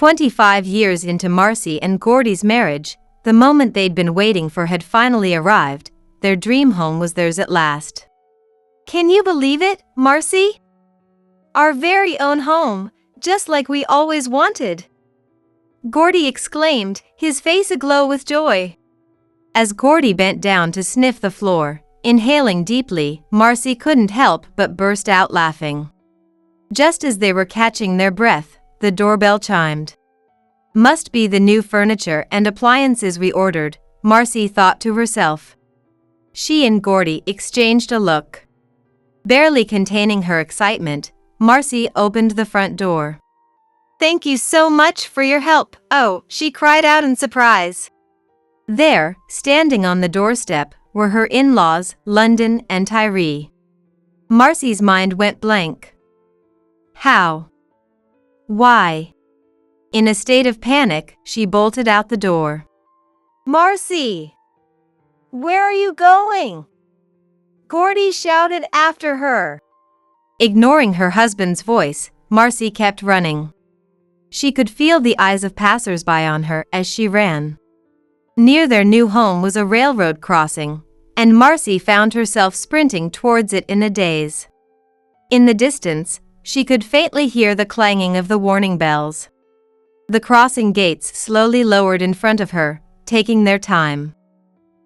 25 years into Marcy and Gordy's marriage, the moment they'd been waiting for had finally arrived. Their dream home was theirs at last. "Can you believe it, Marcy? Our very own home, just like we always wanted," Gordy exclaimed, his face aglow with joy. As Gordy bent down to sniff the floor, inhaling deeply, Marcy couldn't help but burst out laughing. Just as they were catching their breath, the doorbell chimed. "Must be the new furniture and appliances we ordered," Marcy thought to herself. She and Gordy exchanged a look. Barely containing her excitement, Marcy opened the front door. "Thank you so much for your help, oh," she cried out in surprise. There, standing on the doorstep, were her in-laws, London and Tyree. Marcy's mind went blank. How? Why? In a state of panic, she bolted out the door. "Marcy! Where are you going?" Gordy shouted after her. Ignoring her husband's voice, Marcy kept running. She could feel the eyes of passers-by on her as she ran. Near their new home was a railroad crossing, and Marcy found herself sprinting towards it in a daze. In the distance, she could faintly hear the clanging of the warning bells. The crossing gates slowly lowered in front of her, taking their time.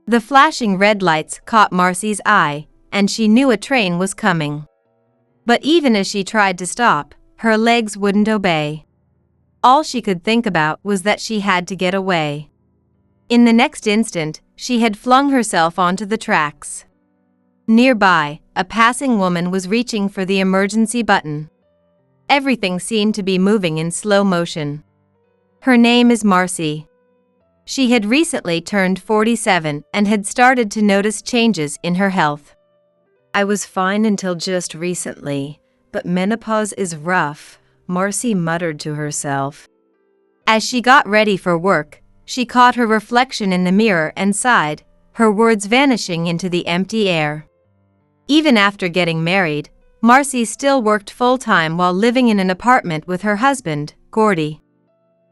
The flashing red lights caught Marcy's eye, and she knew a train was coming. But even as she tried to stop, her legs wouldn't obey. All she could think about was that she had to get away. In the next instant, she had flung herself onto the tracks. Nearby, a passing woman was reaching for the emergency button. Everything seemed to be moving in slow motion. Her name is Marcy. She had recently turned 47 and had started to notice changes in her health. "I was fine until just recently, but menopause is rough," Marcy muttered to herself. As she got ready for work, she caught her reflection in the mirror and sighed, her words vanishing into the empty air. Even after getting married, Marcy still worked full-time while living in an apartment with her husband, Gordy.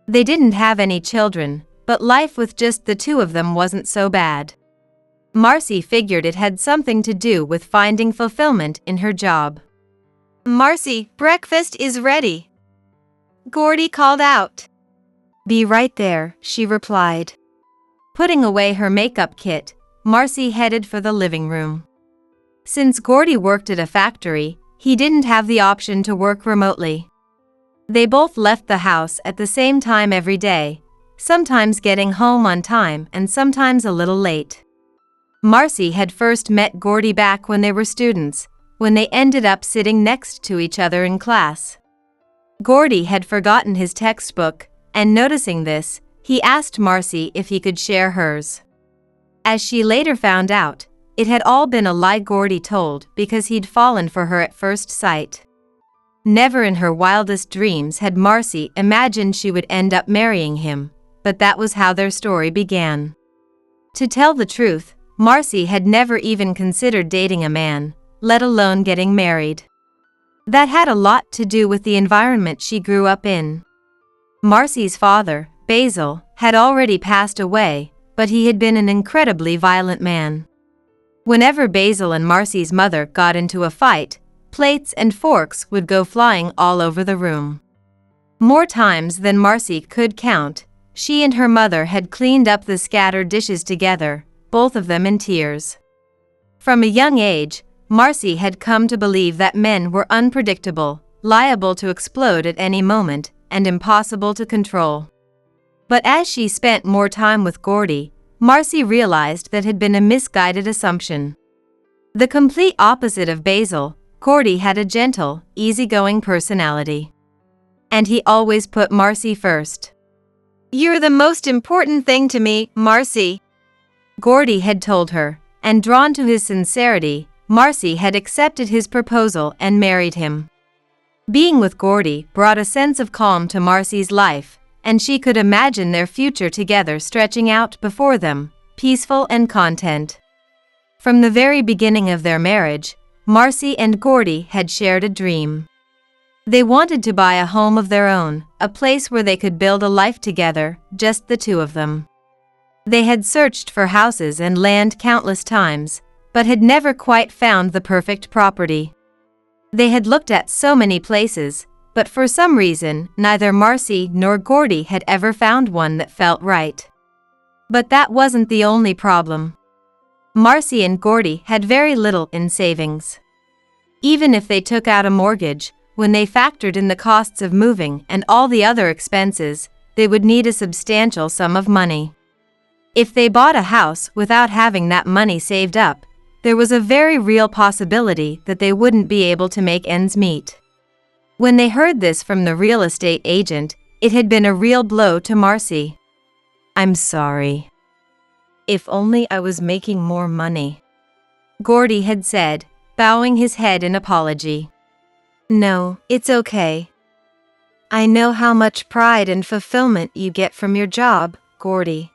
They didn't have any children, but life with just the two of them wasn't so bad. Marcy figured it had something to do with finding fulfillment in her job. "Marcy, breakfast is ready," Gordy called out. "Be right there," she replied. Putting away her makeup kit, Marcy headed for the living room. Since Gordy worked at a factory, he didn't have the option to work remotely. They both left the house at the same time every day, sometimes getting home on time and sometimes a little late. Marcy had first met Gordy back when they were students, when they ended up sitting next to each other in class. Gordy had forgotten his textbook, and noticing this, he asked Marcy if he could share hers. As she later found out, it had all been a lie Gordy told because he'd fallen for her at first sight. Never in her wildest dreams had Marcy imagined she would end up marrying him, but that was how their story began. To tell the truth, Marcy had never even considered dating a man, let alone getting married. That had a lot to do with the environment she grew up in. Marcy's father, Basil, had already passed away, but he had been an incredibly violent man. Whenever Basil and Marcy's mother got into a fight, plates and forks would go flying all over the room. More times than Marcy could count, she and her mother had cleaned up the scattered dishes together, both of them in tears. From a young age, Marcy had come to believe that men were unpredictable, liable to explode at any moment, and impossible to control. But as she spent more time with Gordy, Marcy realized that had been a misguided assumption. The complete opposite of Basil, Gordy had a gentle, easygoing personality. And he always put Marcy first. "You're the most important thing to me, Marcy," Gordy had told her, and drawn to his sincerity, Marcy had accepted his proposal and married him. Being with Gordy brought a sense of calm to Marcy's life, and she could imagine their future together stretching out before them, peaceful and content. From the very beginning of their marriage, Marcy and Gordy had shared a dream. They wanted to buy a home of their own, a place where they could build a life together, just the two of them. They had searched for houses and land countless times, but had never quite found the perfect property. They had looked at so many places, but for some reason, neither Marcy nor Gordy had ever found one that felt right. But that wasn't the only problem. Marcy and Gordy had very little in savings. Even if they took out a mortgage, when they factored in the costs of moving and all the other expenses, they would need a substantial sum of money. If they bought a house without having that money saved up, there was a very real possibility that they wouldn't be able to make ends meet. When they heard this from the real estate agent, it had been a real blow to Marcy. "I'm sorry. If only I was making more money," Gordy had said, bowing his head in apology. "No, it's okay. I know how much pride and fulfillment you get from your job, Gordy."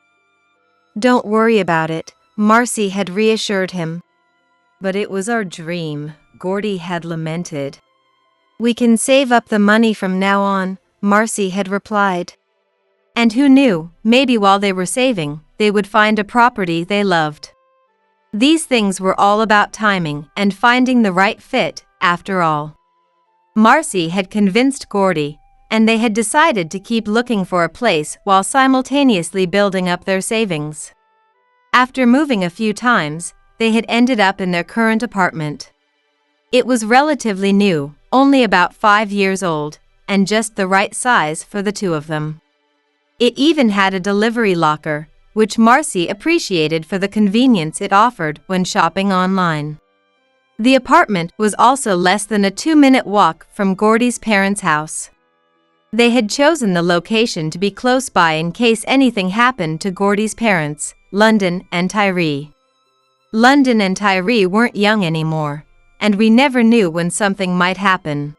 "Don't worry about it," Marcy had reassured him. "But it was our dream," Gordy had lamented. "We can save up the money from now on," Marcy had replied. And who knew, maybe while they were saving, they would find a property they loved. These things were all about timing and finding the right fit, after all. Marcy had convinced Gordy, and they had decided to keep looking for a place while simultaneously building up their savings. After moving a few times, they had ended up in their current apartment. It was relatively new, only about 5 years old, and just the right size for the two of them. It even had a delivery locker, which Marcy appreciated for the convenience it offered when shopping online. The apartment was also less than a 2-minute walk from Gordy's parents' house. They had chosen the location to be close by in case anything happened to Gordy's parents, London and Tyree. London and Tyree weren't young anymore, and we never knew when something might happen.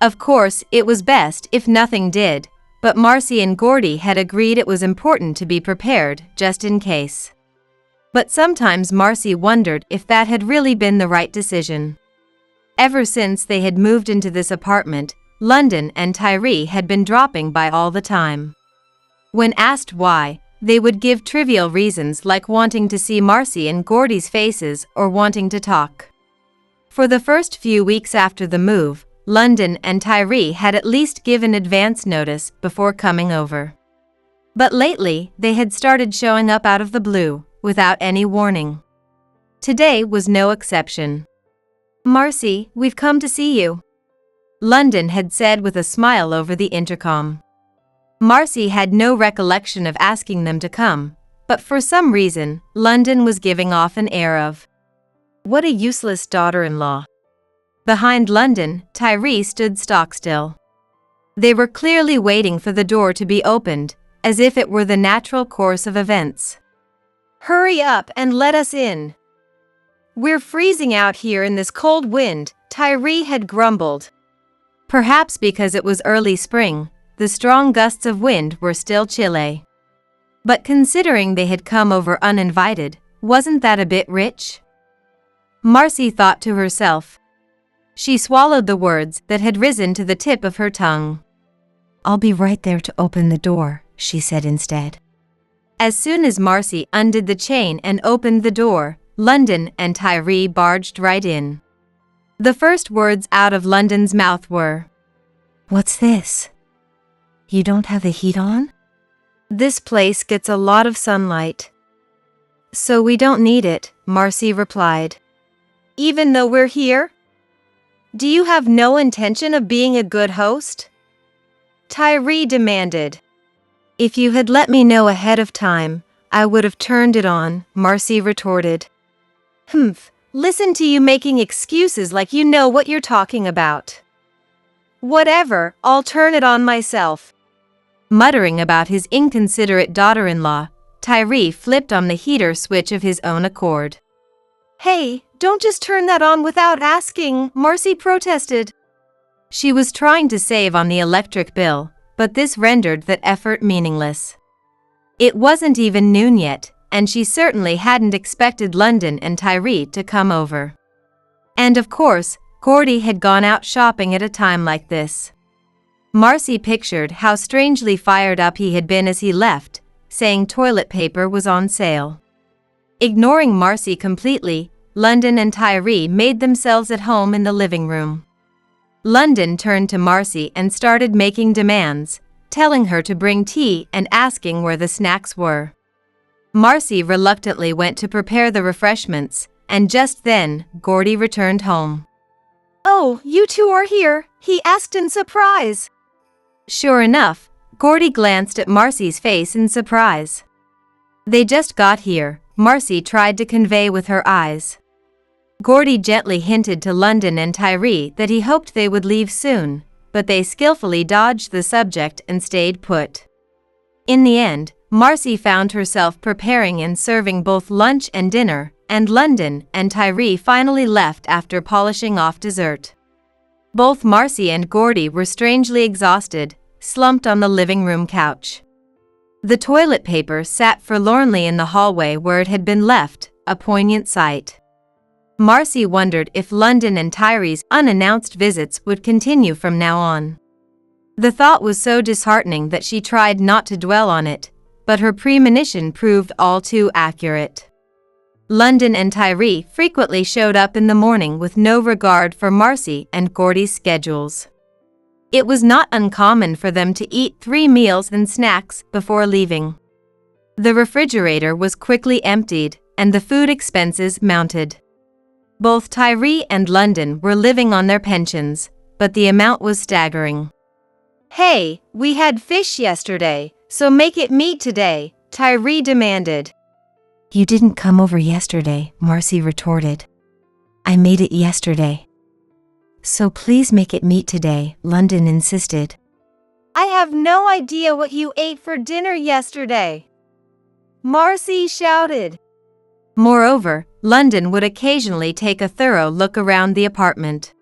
Of course, it was best if nothing did, but Marcy and Gordy had agreed it was important to be prepared just in case. But sometimes Marcy wondered if that had really been the right decision. Ever since they had moved into this apartment, London and Tyree had been dropping by all the time. When asked why, they would give trivial reasons like wanting to see Marcy and Gordy's faces or wanting to talk. For the first few weeks after the move, London and Tyree had at least given advance notice before coming over. But lately, they had started showing up out of the blue, without any warning. Today was no exception. "Marcy, we've come to see you," London had said with a smile over the intercom. Marcy had no recollection of asking them to come, but for some reason, London was giving off an air of, "What a useless daughter-in-law." Behind London, Tyree stood stock-still. They were clearly waiting for the door to be opened, as if it were the natural course of events. "Hurry up and let us in. We're freezing out here in this cold wind," Tyree had grumbled. Perhaps because it was early spring, the strong gusts of wind were still chilly. But considering they had come over uninvited, wasn't that a bit rich? Marcy thought to herself. She swallowed the words that had risen to the tip of her tongue. "I'll be right there to open the door," she said instead. As soon as Marcy undid the chain and opened the door, London and Tyree barged right in. The first words out of London's mouth were, "What's this? You don't have the heat on?" "This place gets a lot of sunlight, so we don't need it," Marcy replied. "Even though we're here? Do you have no intention of being a good host?" Tyree demanded. "If you had let me know ahead of time, I would have turned it on," Marcy retorted. "Humph, listen to you making excuses like you know what you're talking about." "Whatever, I'll turn it on myself." Muttering about his inconsiderate daughter-in-law, Tyree flipped on the heater switch of his own accord. "Hey, don't just turn that on without asking," Marcy protested. She was trying to save on the electric bill, but this rendered that effort meaningless. It wasn't even noon yet, and she certainly hadn't expected London and Tyree to come over. And of course, Gordy had gone out shopping at a time like this. Marcy pictured how strangely fired up he had been as he left, saying toilet paper was on sale. Ignoring Marcy completely, London and Tyree made themselves at home in the living room. London turned to Marcy and started making demands, telling her to bring tea and asking where the snacks were. Marcy reluctantly went to prepare the refreshments, and just then, Gordy returned home. "Oh, you two are here," he asked in surprise. Sure enough, Gordy glanced at Marcy's face in surprise. "They just got here," Marcy tried to convey with her eyes. Gordy gently hinted to London and Tyree that he hoped they would leave soon, but they skillfully dodged the subject and stayed put. In the end, Marcy found herself preparing and serving both lunch and dinner, and London and Tyree finally left after polishing off dessert. Both Marcy and Gordy were strangely exhausted, slumped on the living room couch. The toilet paper sat forlornly in the hallway where it had been left, a poignant sight. Marcy wondered if London and Tyree's unannounced visits would continue from now on. The thought was so disheartening that she tried not to dwell on it, but her premonition proved all too accurate. London and Tyree frequently showed up in the morning with no regard for Marcy and Gordy's schedules. It was not uncommon for them to eat 3 meals and snacks before leaving. The refrigerator was quickly emptied, and the food expenses mounted. Both Tyree and London were living on their pensions, but the amount was staggering. "Hey, we had fish yesterday, so make it meat today," Tyree demanded. "You didn't come over yesterday," Marcy retorted. "I made it yesterday. So please make it meat today," London insisted. "I have no idea what you ate for dinner yesterday," Marcy shouted. Moreover, London would occasionally take a thorough look around the apartment.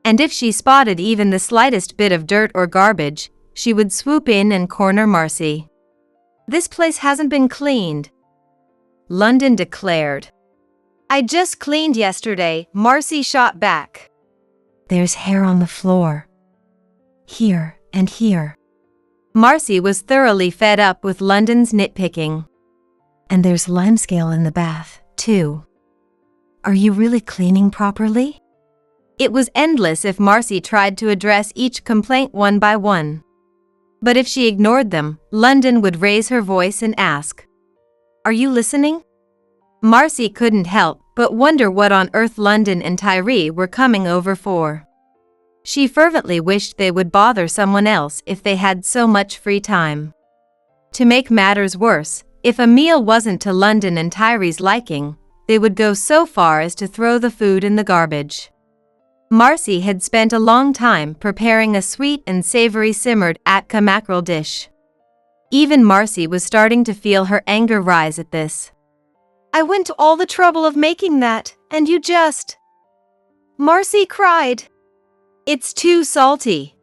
And if she spotted even the slightest bit of dirt or garbage, she would swoop in and corner Marcy. "This place hasn't been cleaned," London declared. "I just cleaned yesterday," Marcy shot back. "There's hair on the floor. Here and here." Marcy was thoroughly fed up with London's nitpicking. "And there's limescale in the bath, too. Are you really cleaning properly?" It was endless if Marcy tried to address each complaint one by one. But if she ignored them, London would raise her voice and ask, "Are you listening?" Marcy couldn't help but wonder what on earth London and Tyree were coming over for. She fervently wished they would bother someone else if they had so much free time. To make matters worse, if a meal wasn't to London and Tyree's liking, they would go so far as to throw the food in the garbage. Marcy had spent a long time preparing a sweet and savory simmered atka mackerel dish. Even Marcy was starting to feel her anger rise at this. "I went to all the trouble of making that, and you just..." Marcy cried. "It's too salty."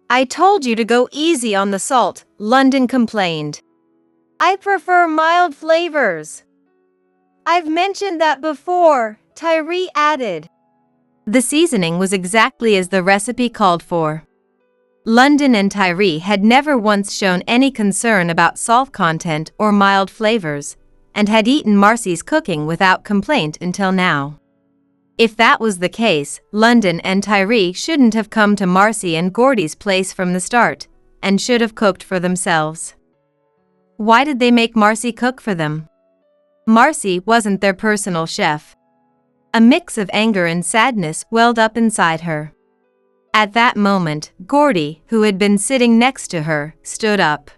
"I told you to go easy on the salt," London complained. "I prefer mild flavors." "I've mentioned that before," Tyree added. The seasoning was exactly as the recipe called for. London and Tyree had never once shown any concern about salt content or mild flavors, and had eaten Marcy's cooking without complaint until now. If that was the case, London and Tyree shouldn't have come to Marcy and Gordy's place from the start, and should have cooked for themselves. Why did they make Marcy cook for them? Marcy wasn't their personal chef. A mix of anger and sadness welled up inside her. At that moment, Gordy, who had been sitting next to her, stood up.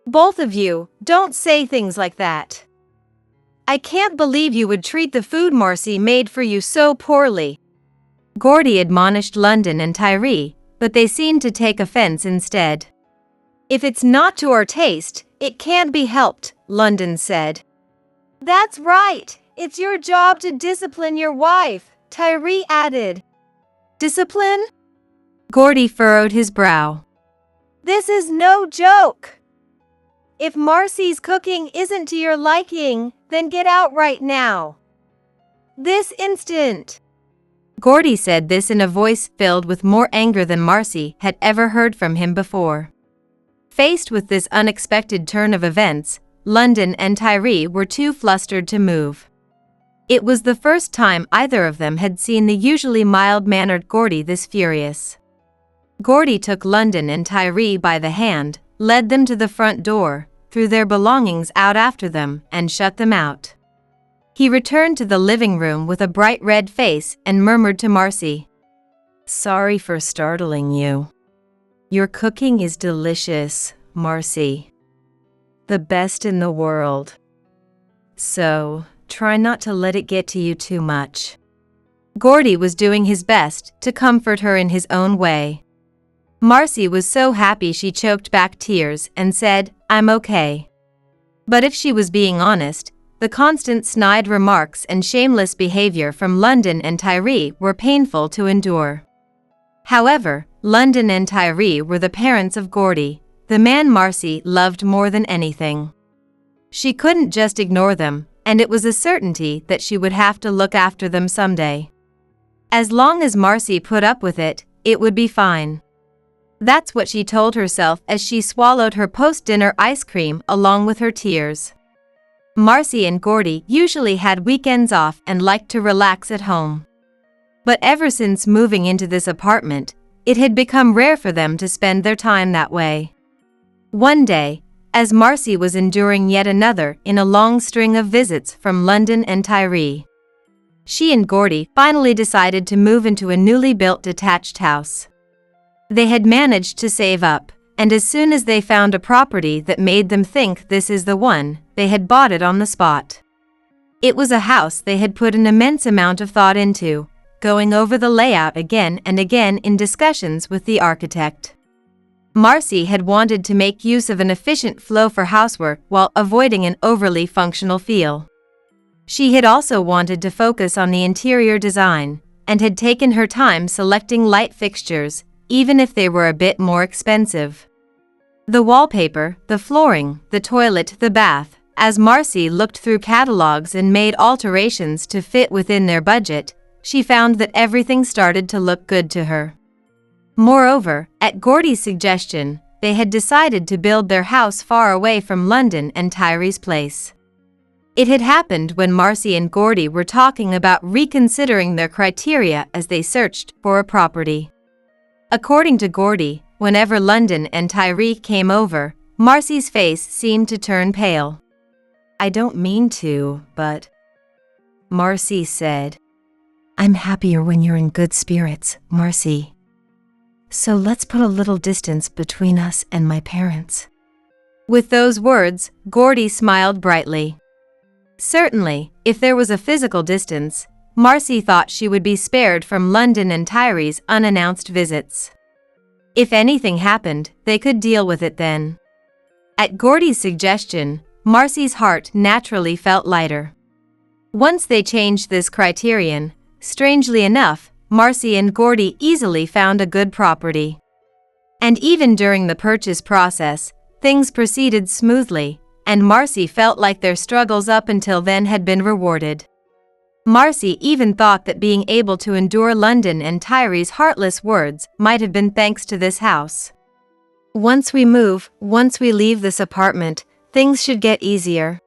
"Both of you, don't say things like that. I can't believe you would treat the food Marcy made for you so poorly." Gordy admonished London and Tyree, but they seemed to take offense instead. "If it's not to our taste, it can't be helped," London said. "That's right. It's your job to discipline your wife," Tyree added. "Discipline?" Gordy furrowed his brow. "This is no joke. If Marcy's cooking isn't to your liking, then get out right now. This instant." Gordy said this in a voice filled with more anger than Marcy had ever heard from him before. Faced with this unexpected turn of events, London and Tyree were too flustered to move. It was the first time either of them had seen the usually mild-mannered Gordy this furious. Gordy took London and Tyree by the hand, led them to the front door, threw their belongings out after them, and shut them out. He returned to the living room with a bright red face and murmured to Marcy, "Sorry for startling you. Your cooking is delicious, Marcy. The best in the world. So, try not to let it get to you too much." Gordy was doing his best to comfort her in his own way. Marcy was so happy she choked back tears and said, "I'm okay." But if she was being honest, the constant snide remarks and shameless behavior from London and Tyree were painful to endure. However, London and Tyree were the parents of Gordy, the man Marcy loved more than anything. She couldn't just ignore them, and it was a certainty that she would have to look after them someday. As long as Marcy put up with it, it would be fine. That's what she told herself as she swallowed her post-dinner ice cream along with her tears. Marcy and Gordy usually had weekends off and liked to relax at home. But ever since moving into this apartment, it had become rare for them to spend their time that way. One day, as Marcy was enduring yet another in a long string of visits from London and Tyree, she and Gordy finally decided to move into a newly built detached house. They had managed to save up, and as soon as they found a property that made them think this is the one, they had bought it on the spot. It was a house they had put an immense amount of thought into, going over the layout again and again in discussions with the architect. Marcy had wanted to make use of an efficient flow for housework while avoiding an overly functional feel. She had also wanted to focus on the interior design, and had taken her time selecting light fixtures, even if they were a bit more expensive. The wallpaper, the flooring, the toilet, the bath, as Marcy looked through catalogs and made alterations to fit within their budget, she found that everything started to look good to her. Moreover, at Gordy's suggestion, they had decided to build their house far away from London and Tyree's place. It had happened when Marcy and Gordy were talking about reconsidering their criteria as they searched for a property. According to Gordy, whenever London and Tyree came over, Marcy's face seemed to turn pale. "I don't mean to, but," Marcy said. "I'm happier when you're in good spirits, Marcy. So let's put a little distance between us and my parents." With those words, Gordy smiled brightly. Certainly, if there was a physical distance, Marcy thought she would be spared from London and Tyree's unannounced visits. If anything happened, they could deal with it then. At Gordy's suggestion, Marcy's heart naturally felt lighter. Once they changed this criterion, strangely enough, Marcy and Gordy easily found a good property. And even during the purchase process, things proceeded smoothly, and Marcy felt like their struggles up until then had been rewarded. Marcy even thought that being able to endure London and Tyree's heartless words might have been thanks to this house. Once we leave this apartment, things should get easier.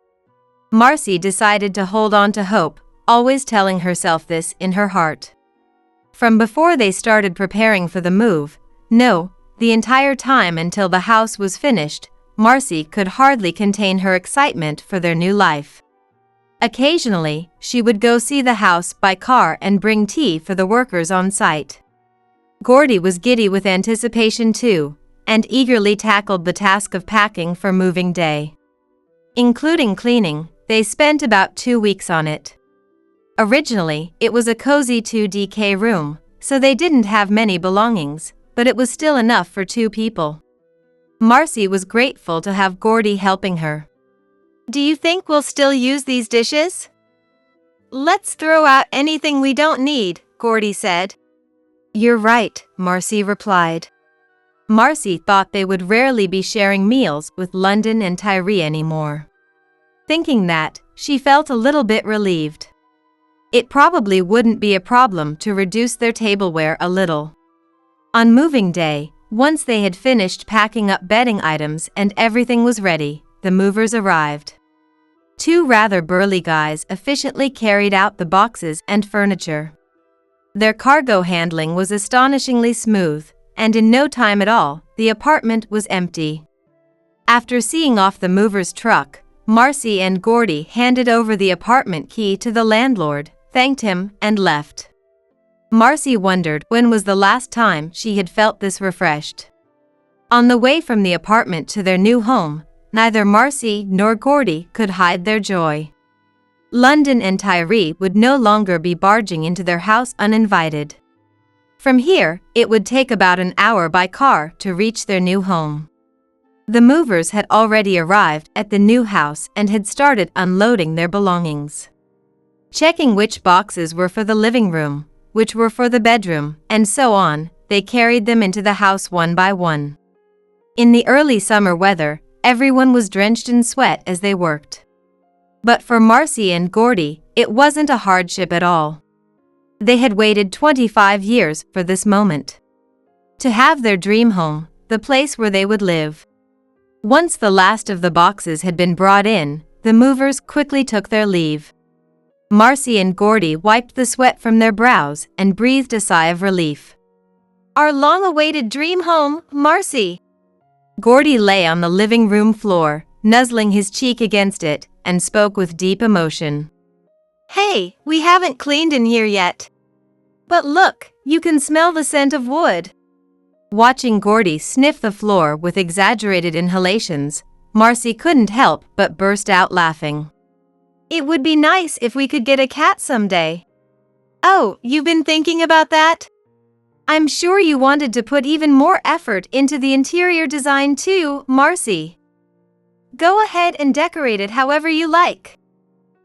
Marcy decided to hold on to hope, always telling herself this in her heart. From before they started preparing for the move, the entire time until the house was finished, Marcy could hardly contain her excitement for their new life. Occasionally, she would go see the house by car and bring tea for the workers on site. Gordy was giddy with anticipation too, and eagerly tackled the task of packing for moving day. Including cleaning, they spent about 2 weeks on it. Originally, it was a cozy 2DK room, so they didn't have many belongings, but it was still enough for 2 people. Marcy was grateful to have Gordy helping her. "Do you think we'll still use these dishes?" "Let's throw out anything we don't need," Gordy said. "You're right," Marcy replied. Marcy thought they would rarely be sharing meals with London and Tyree anymore. Thinking that, she felt a little bit relieved. It probably wouldn't be a problem to reduce their tableware a little. On moving day, once they had finished packing up bedding items and everything was ready, the movers arrived. Two rather burly guys efficiently carried out the boxes and furniture. Their cargo handling was astonishingly smooth, and in no time at all, the apartment was empty. After seeing off the movers' truck, Marcy and Gordy handed over the apartment key to the landlord, thanked him, and left. Marcy wondered when was the last time she had felt this refreshed. On the way from the apartment to their new home, neither Marcy nor Gordy could hide their joy. London and Tyree would no longer be barging into their house uninvited. From here, it would take about an hour by car to reach their new home. The movers had already arrived at the new house and had started unloading their belongings. Checking which boxes were for the living room, which were for the bedroom, and so on, they carried them into the house one by one. In the early summer weather, everyone was drenched in sweat as they worked. But for Marcy and Gordy, it wasn't a hardship at all. They had waited 25 years for this moment. To have their dream home, the place where they would live. Once the last of the boxes had been brought in, the movers quickly took their leave. Marcy and Gordy wiped the sweat from their brows and breathed a sigh of relief. Our long-awaited dream home, Marcy. Gordy lay on the living room floor, nuzzling his cheek against it, and spoke with deep emotion. Hey, we haven't cleaned in here yet. But look, you can smell the scent of wood. Watching Gordy sniff the floor with exaggerated inhalations, Marcy couldn't help but burst out laughing. It would be nice if we could get a cat someday. Oh, you've been thinking about that? I'm sure you wanted to put even more effort into the interior design too, Marcy. Go ahead and decorate it however you like.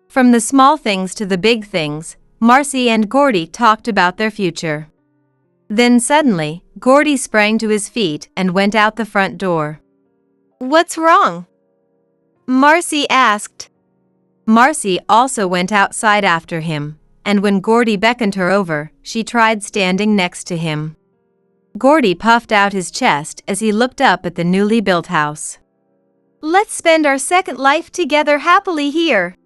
From the small things to the big things, Marcy and Gordy talked about their future. Then suddenly, Gordy sprang to his feet and went out the front door. What's wrong? Marcy asked. Marcy also went outside after him, and when Gordy beckoned her over, she tried standing next to him. Gordy puffed out his chest as he looked up at the newly built house. Let's spend our second life together happily here.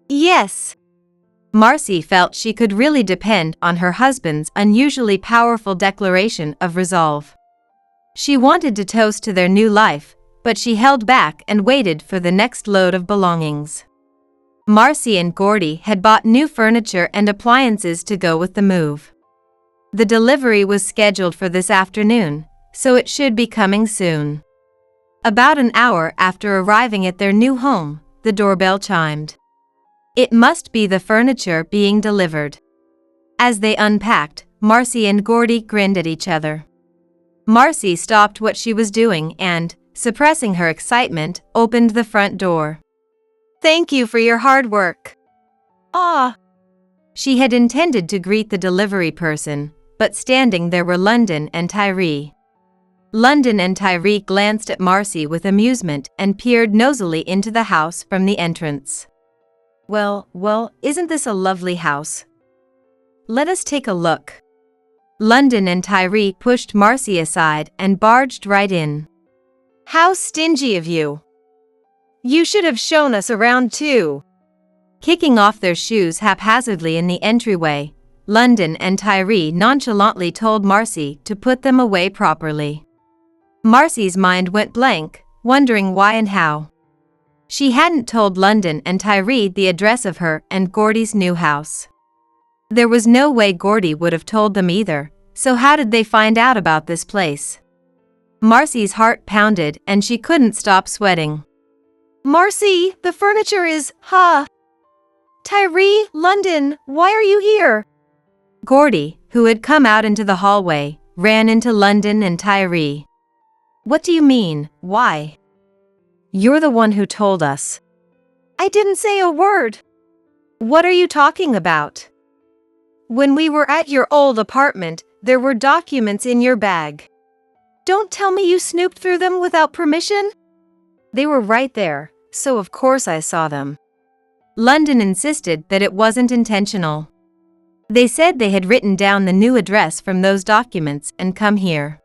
Yes. Marcy felt she could really depend on her husband's unusually powerful declaration of resolve. She wanted to toast to their new life, but she held back and waited for the next load of belongings. Marcy and Gordy had bought new furniture and appliances to go with the move. The delivery was scheduled for this afternoon, so it should be coming soon. About an hour after arriving at their new home, the doorbell chimed. It must be the furniture being delivered. As they unpacked, Marcy and Gordy grinned at each other. Marcy stopped what she was doing and, suppressing her excitement, opened the front door. Thank you for your hard work. Ah. She had intended to greet the delivery person, but standing there were London and Tyree. London and Tyree glanced at Marcy with amusement and peered nosily into the house from the entrance. Well, isn't this a lovely house? Let us take a look. London and Tyree pushed Marcy aside and barged right in. How stingy of you. You should have shown us around too. Kicking off their shoes haphazardly in the entryway, London and Tyree nonchalantly told Marcy to put them away properly. Marcy's mind went blank, wondering why and how. She hadn't told London and Tyree the address of her and Gordy's new house. There was no way Gordy would have told them either, so how did they find out about this place? Marcy's heart pounded and she couldn't stop sweating. Marcy, the furniture is, Tyree, London, why are you here? Gordy, who had come out into the hallway, ran into London and Tyree. What do you mean, why? You're the one who told us. I didn't say a word. What are you talking about? When we were at your old apartment, there were documents in your bag. Don't tell me you snooped through them without permission? They were right there, so of course I saw them. London insisted that it wasn't intentional. They said they had written down the new address from those documents and come here.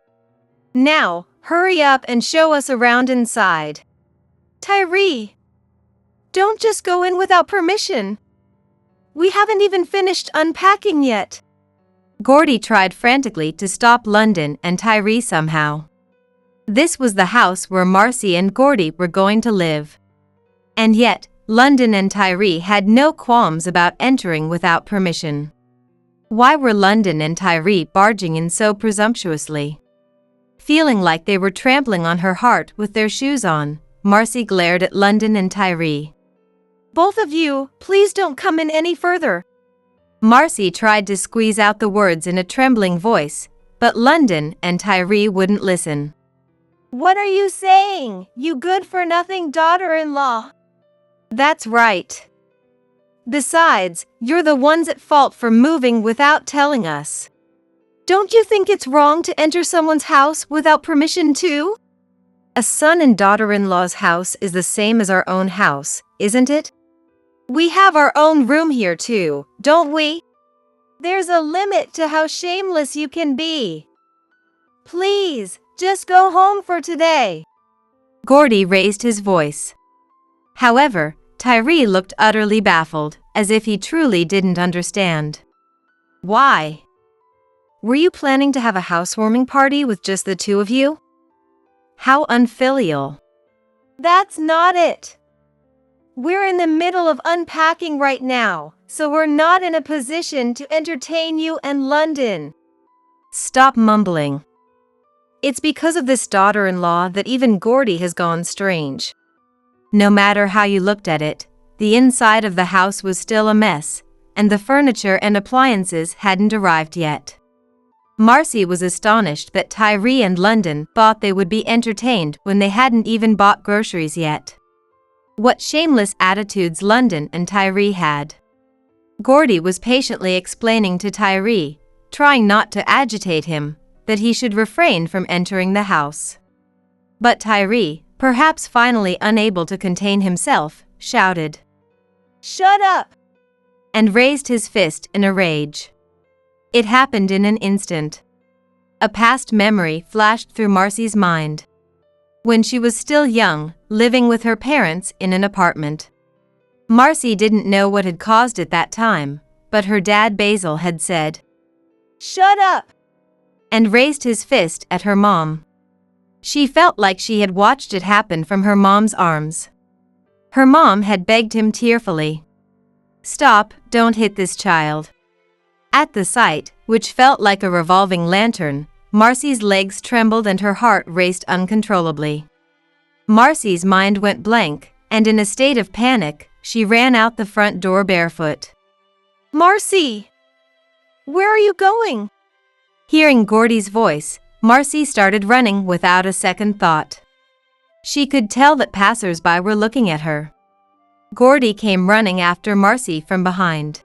Now, hurry up and show us around inside. Tyree! Don't just go in without permission. We haven't even finished unpacking yet. Gordy tried frantically to stop London and Tyree somehow. This was the house where Marcy and Gordy were going to live. And yet, London and Tyree had no qualms about entering without permission. Why were London and Tyree barging in so presumptuously? Feeling like they were trampling on her heart with their shoes on, Marcy glared at London and Tyree. Both of you, please don't come in any further. Marcy tried to squeeze out the words in a trembling voice, but London and Tyree wouldn't listen. What are you saying, you good-for-nothing daughter-in-law? That's right. Besides, you're the ones at fault for moving without telling us. Don't you think it's wrong to enter someone's house without permission too? A son and daughter-in-law's house is the same as our own house, isn't it? We have our own room here too, don't we? There's a limit to how shameless you can be. Please, just go home for today. Gordy raised his voice. However, Tyree looked utterly baffled, as if he truly didn't understand. Why? Were you planning to have a housewarming party with just the two of you? How unfilial. That's not it. We're in the middle of unpacking right now, so we're not in a position to entertain you and London. Stop mumbling. It's because of this daughter-in-law that even Gordy has gone strange. No matter how you looked at it, the inside of the house was still a mess, and the furniture and appliances hadn't arrived yet. Marcy was astonished that Tyree and London thought they would be entertained when they hadn't even bought groceries yet. What shameless attitudes London and Tyree had. Gordy was patiently explaining to Tyree, trying not to agitate him, that he should refrain from entering the house. But Tyree, perhaps finally unable to contain himself, shouted, "Shut up!" and raised his fist in a rage. It happened in an instant. A past memory flashed through Marcy's mind. When she was still young, living with her parents in an apartment. Marcy didn't know what had caused it that time, but her dad Basil had said, "Shut up!" and raised his fist at her mom. She felt like she had watched it happen from her mom's arms. Her mom had begged him tearfully, "Stop, don't hit this child." At the sight, which felt like a revolving lantern, Marcy's legs trembled and her heart raced uncontrollably. Marcy's mind went blank, and in a state of panic, she ran out the front door barefoot. "Marcy! Where are you going?" Hearing Gordy's voice, Marcy started running without a second thought. She could tell that passers-by were looking at her. Gordy came running after Marcy from behind.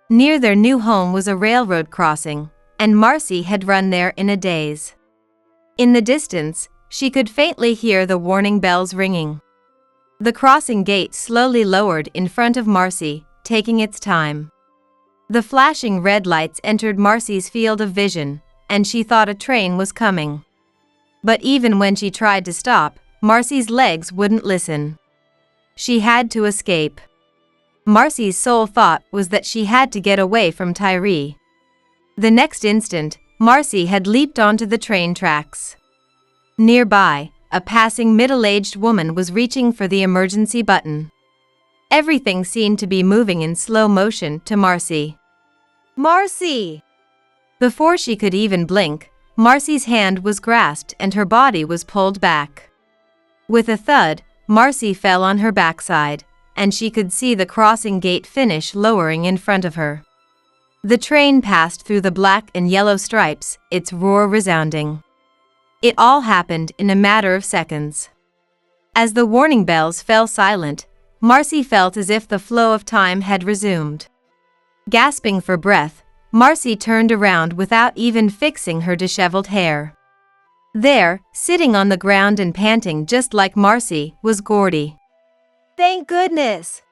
Near their new home was a railroad crossing, and Marcy had run there in a daze. In the distance, she could faintly hear the warning bells ringing. The crossing gate slowly lowered in front of Marcy, taking its time. The flashing red lights entered Marcy's field of vision, and she thought a train was coming. But even when she tried to stop, Marcy's legs wouldn't listen. She had to escape. Marcy's sole thought was that she had to get away from Tyree. The next instant, Marcy had leaped onto the train tracks. Nearby, a passing middle-aged woman was reaching for the emergency button. Everything seemed to be moving in slow motion to Marcy. "Marcy!" Before she could even blink, Marcy's hand was grasped and her body was pulled back. With a thud, Marcy fell on her backside, and she could see the crossing gate finish lowering in front of her. The train passed through the black and yellow stripes, its roar resounding. It all happened in a matter of seconds. As the warning bells fell silent, Marcy felt as if the flow of time had resumed. Gasping for breath, Marcy turned around without even fixing her disheveled hair. There, sitting on the ground and panting just like Marcy, was Gordy. "Thank goodness!"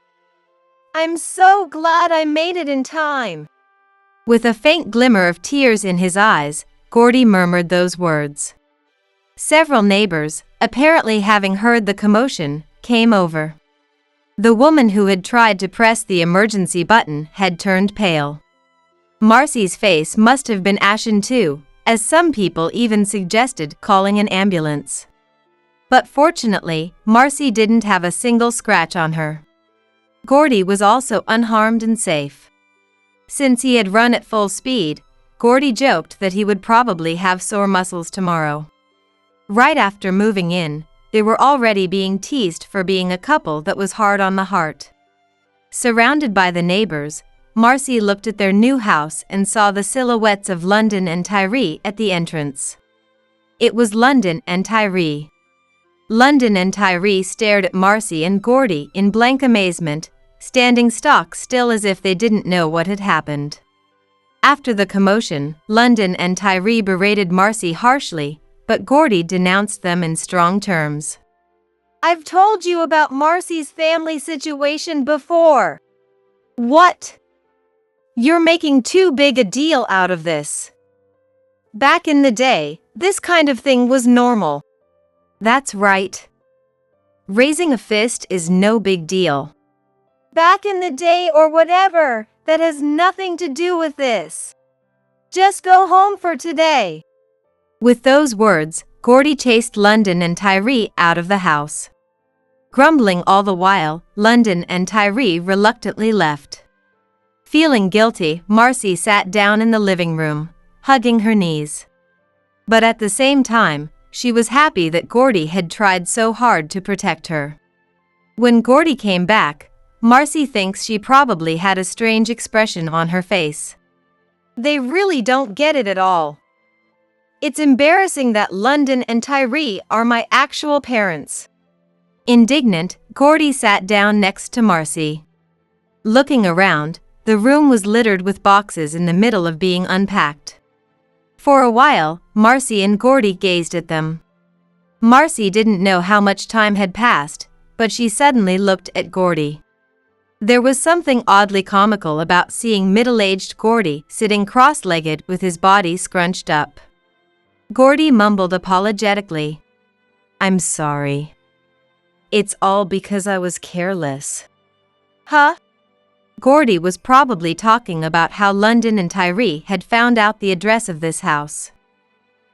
I'm so glad I made it in time. With a faint glimmer of tears in his eyes, Gordy murmured those words. Several neighbors, apparently having heard the commotion, came over. The woman who had tried to press the emergency button had turned pale. Marcy's face must have been ashen too, as some people even suggested calling an ambulance. But fortunately, Marcy didn't have a single scratch on her. Gordy was also unharmed and safe. Since he had run at full speed, Gordy joked that he would probably have sore muscles tomorrow. Right after moving in, they were already being teased for being a couple that was hard on the heart. Surrounded by the neighbors, Marcy looked at their new house and saw the silhouettes of London and Tyree at the entrance. It was London and Tyree. London and Tyree stared at Marcy and Gordy in blank amazement, standing stock still as if they didn't know what had happened. After the commotion, London and Tyree berated Marcy harshly, but Gordy denounced them in strong terms. I've told you about Marcy's family situation before. What? You're making too big a deal out of this. Back in the day, this kind of thing was normal. That's right. Raising a fist is no big deal. Back in the day or whatever, that has nothing to do with this. Just go home for today. With those words, Gordy chased London and Tyree out of the house. Grumbling all the while, London and Tyree reluctantly left. Feeling guilty, Marcy sat down in the living room, hugging her knees. But at the same time, she was happy that Gordy had tried so hard to protect her. When Gordy came back, Marcy thinks she probably had a strange expression on her face. They really don't get it at all. It's embarrassing that London and Tyree are my actual parents. Indignant, Gordy sat down next to Marcy. Looking around, the room was littered with boxes in the middle of being unpacked. For a while, Marcy and Gordy gazed at them. Marcy didn't know how much time had passed, but she suddenly looked at Gordy. There was something oddly comical about seeing middle-aged Gordy sitting cross-legged with his body scrunched up. Gordy mumbled apologetically, "I'm sorry. It's all because I was careless." Huh? Gordy was probably talking about how London and Tyree had found out the address of this house.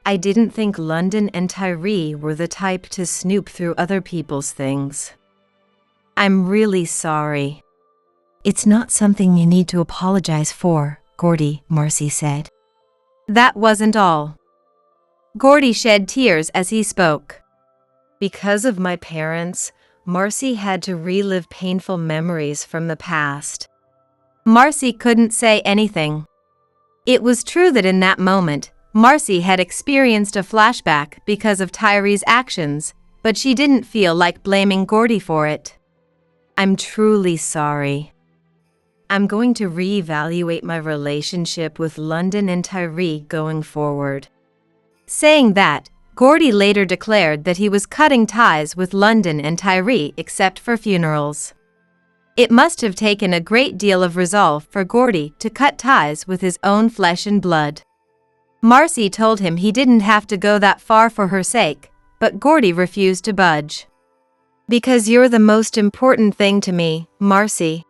"I didn't think London and Tyree were the type to snoop through other people's things. I'm really sorry." "It's not something you need to apologize for, Gordy," Marcy said. That wasn't all. Gordy shed tears as he spoke. "Because of my parents, Marcy had to relive painful memories from the past." Marcy couldn't say anything. It was true that in that moment, Marcy had experienced a flashback because of Tyree's actions, but she didn't feel like blaming Gordy for it. "I'm truly sorry. I'm going to reevaluate my relationship with London and Tyree going forward." Saying that, Gordy later declared that he was cutting ties with London and Tyree except for funerals. It must have taken a great deal of resolve for Gordy to cut ties with his own flesh and blood. Marcy told him he didn't have to go that far for her sake, but Gordy refused to budge. "Because you're the most important thing to me, Marcy."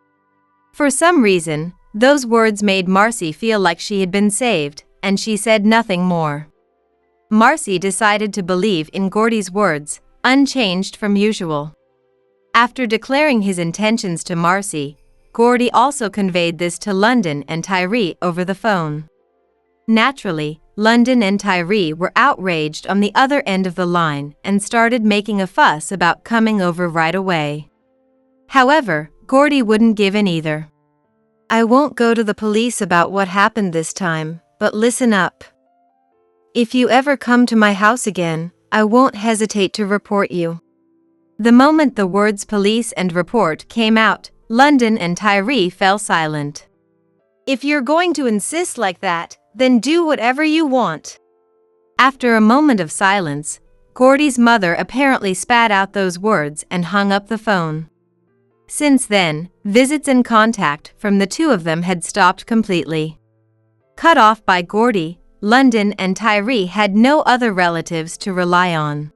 For some reason, those words made Marcy feel like she had been saved, and she said nothing more. Marcy decided to believe in Gordy's words, unchanged from usual. After declaring his intentions to Marcy, Gordy also conveyed this to London and Tyree over the phone. Naturally, London and Tyree were outraged on the other end of the line and started making a fuss about coming over right away. However, Gordy wouldn't give in either. "I won't go to the police about what happened this time, but listen up. If you ever come to my house again, I won't hesitate to report you." The moment the words police and report came out, London and Tyree fell silent. "If you're going to insist like that, then do whatever you want." After a moment of silence, Gordy's mother apparently spat out those words and hung up the phone. Since then, visits and contact from the two of them had stopped completely. Cut off by Gordy, London and Tyree had no other relatives to rely on.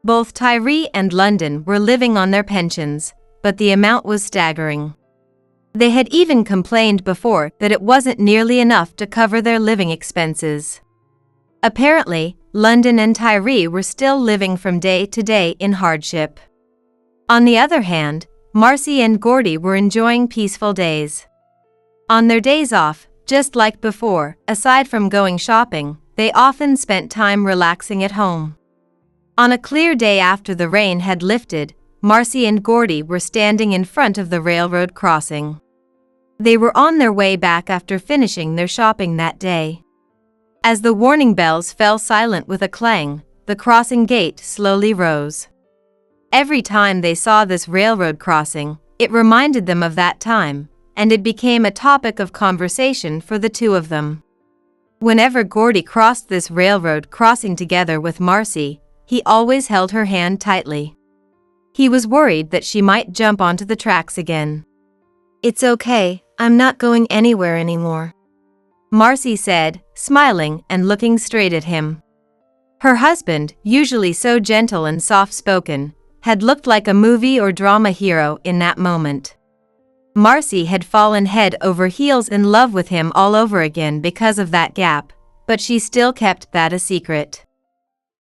Both Tyree and London were living on their pensions, but the amount was staggering. They had even complained before that it wasn't nearly enough to cover their living expenses. Apparently, London and Tyree were still living from day to day in hardship. On the other hand, Marcy and Gordy were enjoying peaceful days. On their days off, just like before, aside from going shopping, they often spent time relaxing at home. On a clear day after the rain had lifted, Marcy and Gordy were standing in front of the railroad crossing. They were on their way back after finishing their shopping that day. As the warning bells fell silent with a clang, the crossing gate slowly rose. Every time they saw this railroad crossing, it reminded them of that time, and it became a topic of conversation for the two of them. Whenever Gordy crossed this railroad crossing together with Marcy, he always held her hand tightly. He was worried that she might jump onto the tracks again. "It's okay, I'm not going anywhere anymore," Marcy said, smiling and looking straight at him. Her husband, usually so gentle and soft-spoken, had looked like a movie or drama hero in that moment. Marcy had fallen head over heels in love with him all over again because of that gap, but she still kept that a secret.